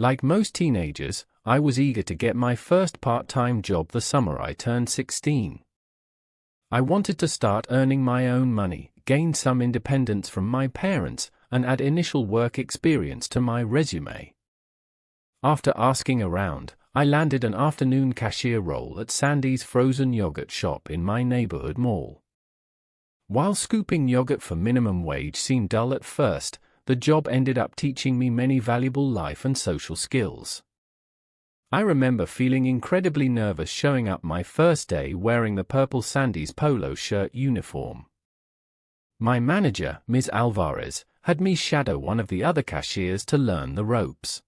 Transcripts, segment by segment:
Like most teenagers, I was eager to get my first part-time job the summer I turned 16. I wanted to start earning my own money, gain some independence from my parents, and add initial work experience to my resume. After asking around, I landed an afternoon cashier role at Sandy's frozen yogurt shop in my neighborhood mall. While scooping yogurt for minimum wage seemed dull at first, the job ended up teaching me many valuable life and social skills. I remember feeling incredibly nervous showing up my first day wearing the purple Sandy's polo shirt uniform. My manager, Ms. Alvarez, had me shadow one of the other cashiers to learn the ropes.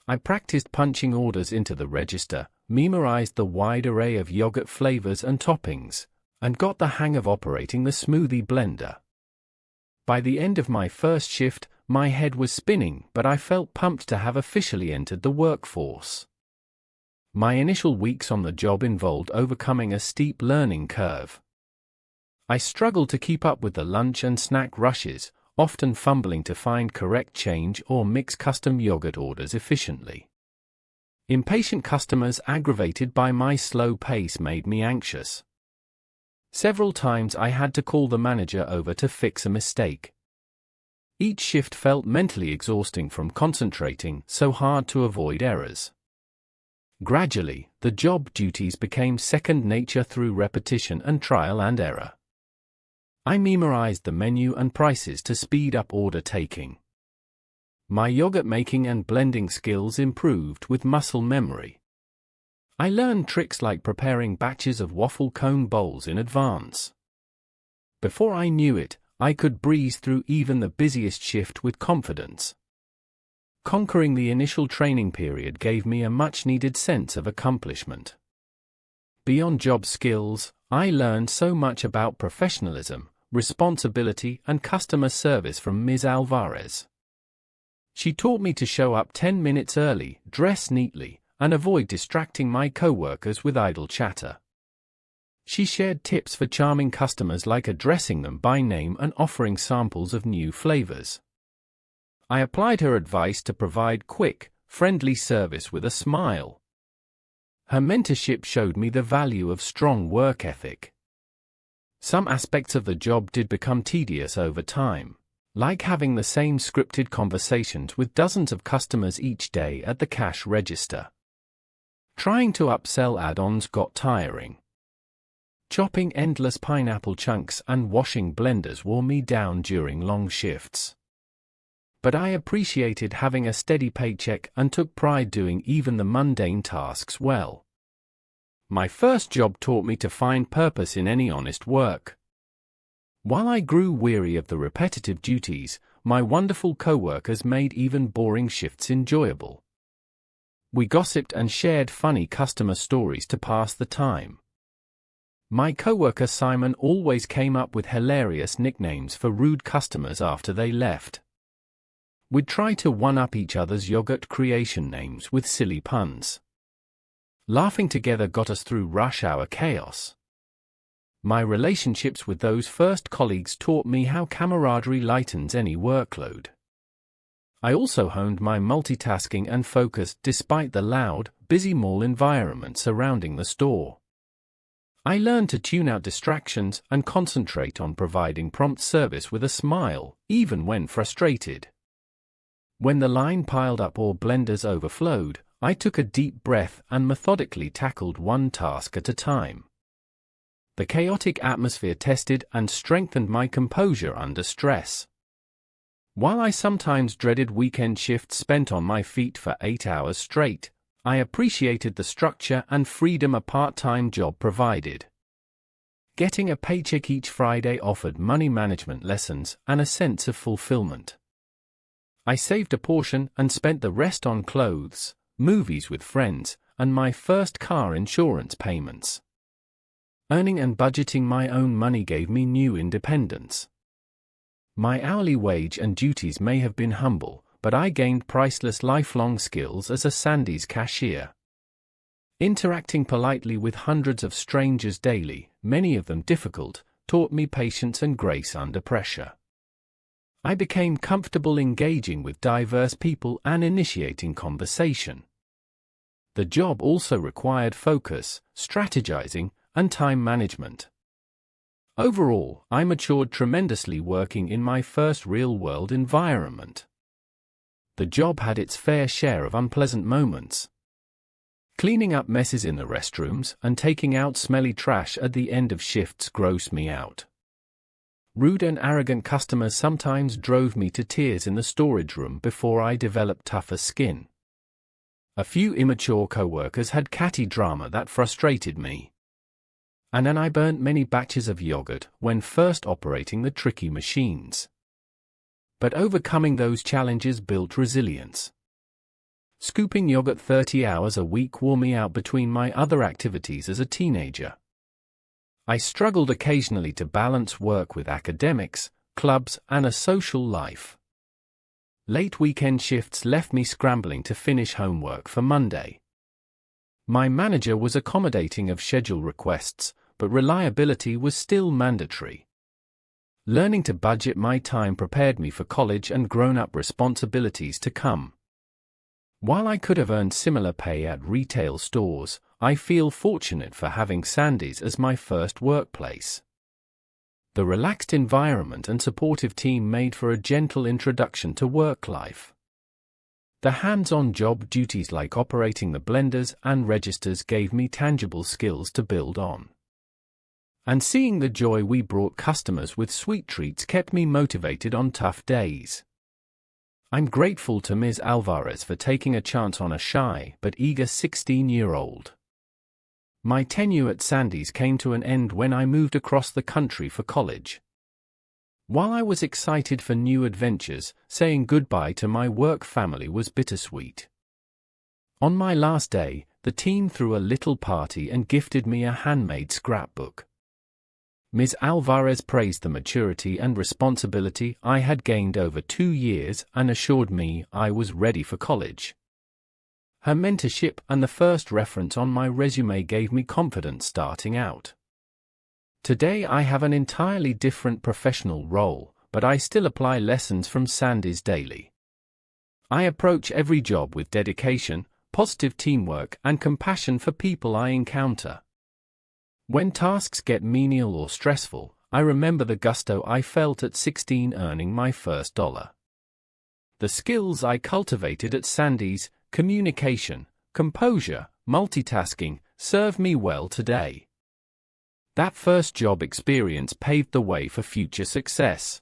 I practiced punching orders into the register, memorized the wide array of yogurt flavors and toppings, and got the hang of operating the smoothie blender. By the end of my first shift, my head was spinning, but I felt pumped to have officially entered the workforce. My initial weeks on the job involved overcoming a steep learning curve. I struggled to keep up with the lunch and snack rushes, often fumbling to find correct change or mix custom yogurt orders efficiently. Impatient customers aggravated by my slow pace made me anxious. Several times I had to call the manager over to fix a mistake. Each shift felt mentally exhausting from concentrating so hard to avoid errors. Gradually, the job duties became second nature through repetition and trial and error. I memorized the menu and prices to speed up order taking. My yogurt making and blending skills improved with muscle memory. I learned tricks like preparing batches of waffle cone bowls in advance. Before I knew it, I could breeze through even the busiest shift with confidence. Conquering the initial training period gave me a much-needed sense of accomplishment. Beyond job skills, I learned so much about professionalism, responsibility, and customer service from Ms. Alvarez. She taught me to show up 10 minutes early, dress neatly, and avoid distracting my coworkers with idle chatter. She shared tips for charming customers like addressing them by name and offering samples of new flavors. I applied her advice to provide quick, friendly service with a smile. Her mentorship showed me the value of strong work ethic. Some aspects of the job did become tedious over time, like having the same scripted conversations with dozens of customers each day at the cash register. Trying to upsell add-ons got tiring. Chopping endless pineapple chunks and washing blenders wore me down during long shifts. But I appreciated having a steady paycheck and took pride doing even the mundane tasks well. My first job taught me to find purpose in any honest work. While I grew weary of the repetitive duties, my wonderful coworkers made even boring shifts enjoyable. We gossiped and shared funny customer stories to pass the time. My coworker Simon always came up with hilarious nicknames for rude customers after they left. We'd try to one-up each other's yogurt creation names with silly puns. Laughing together got us through rush hour chaos. My relationships with those first colleagues taught me how camaraderie lightens any workload. I also honed my multitasking and focus despite the loud, busy mall environment surrounding the store. I learned to tune out distractions and concentrate on providing prompt service with a smile, even when frustrated. When the line piled up or blenders overflowed, I took a deep breath and methodically tackled one task at a time. The chaotic atmosphere tested and strengthened my composure under stress. While I sometimes dreaded weekend shifts spent on my feet for 8 hours straight, I appreciated the structure and freedom a part-time job provided. Getting a paycheck each Friday offered money management lessons and a sense of fulfillment. I saved a portion and spent the rest on clothes, movies with friends, and my first car insurance payments. Earning and budgeting my own money gave me new independence. My hourly wage and duties may have been humble, but I gained priceless lifelong skills as a Sandy's cashier. Interacting politely with hundreds of strangers daily, many of them difficult, taught me patience and grace under pressure. I became comfortable engaging with diverse people and initiating conversation. The job also required focus, strategizing, and time management. Overall, I matured tremendously working in my first real-world environment. The job had its fair share of unpleasant moments. Cleaning up messes in the restrooms and taking out smelly trash at the end of shifts grossed me out. Rude and arrogant customers sometimes drove me to tears in the storage room before I developed tougher skin. A few immature coworkers had catty drama that frustrated me. And then I burnt many batches of yogurt when first operating the tricky machines. But overcoming those challenges built resilience. Scooping yogurt 30 hours a week wore me out between my other activities as a teenager. I struggled occasionally to balance work with academics, clubs, and a social life. Late weekend shifts left me scrambling to finish homework for Monday. My manager was accommodating of schedule requests, but reliability was still mandatory. Learning to budget my time prepared me for college and grown-up responsibilities to come. While I could have earned similar pay at retail stores, I feel fortunate for having Sandy's as my first workplace. The relaxed environment and supportive team made for a gentle introduction to work life. The hands-on job duties like operating the blenders and registers gave me tangible skills to build on. And seeing the joy we brought customers with sweet treats kept me motivated on tough days. I'm grateful to Ms. Alvarez for taking a chance on a shy but eager 16-year-old. My tenure at Sandy's came to an end when I moved across the country for college. While I was excited for new adventures, saying goodbye to my work family was bittersweet. On my last day, the team threw a little party and gifted me a handmade scrapbook. Ms. Alvarez praised the maturity and responsibility I had gained over 2 years and assured me I was ready for college. Her mentorship and the first reference on my resume gave me confidence starting out. Today I have an entirely different professional role, but I still apply lessons from Sandy's daily. I approach every job with dedication, positive teamwork, and compassion for people I encounter. When tasks get menial or stressful, I remember the gusto I felt at 16 earning my first dollar. The skills I cultivated at Sandy's, communication, composure, multitasking, serve me well today. That first job experience paved the way for future success.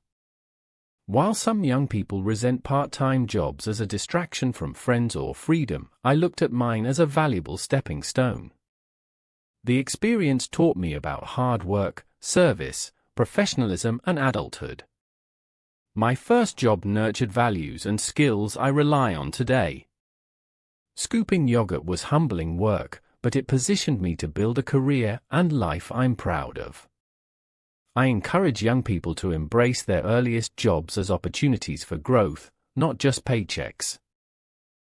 While some young people resent part-time jobs as a distraction from friends or freedom, I looked at mine as a valuable stepping stone. The experience taught me about hard work, service, professionalism, and adulthood. My first job nurtured values and skills I rely on today. Scooping yogurt was humbling work, but it positioned me to build a career and life I'm proud of. I encourage young people to embrace their earliest jobs as opportunities for growth, not just paychecks.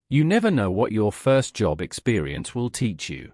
You never know what your first job experience will teach you.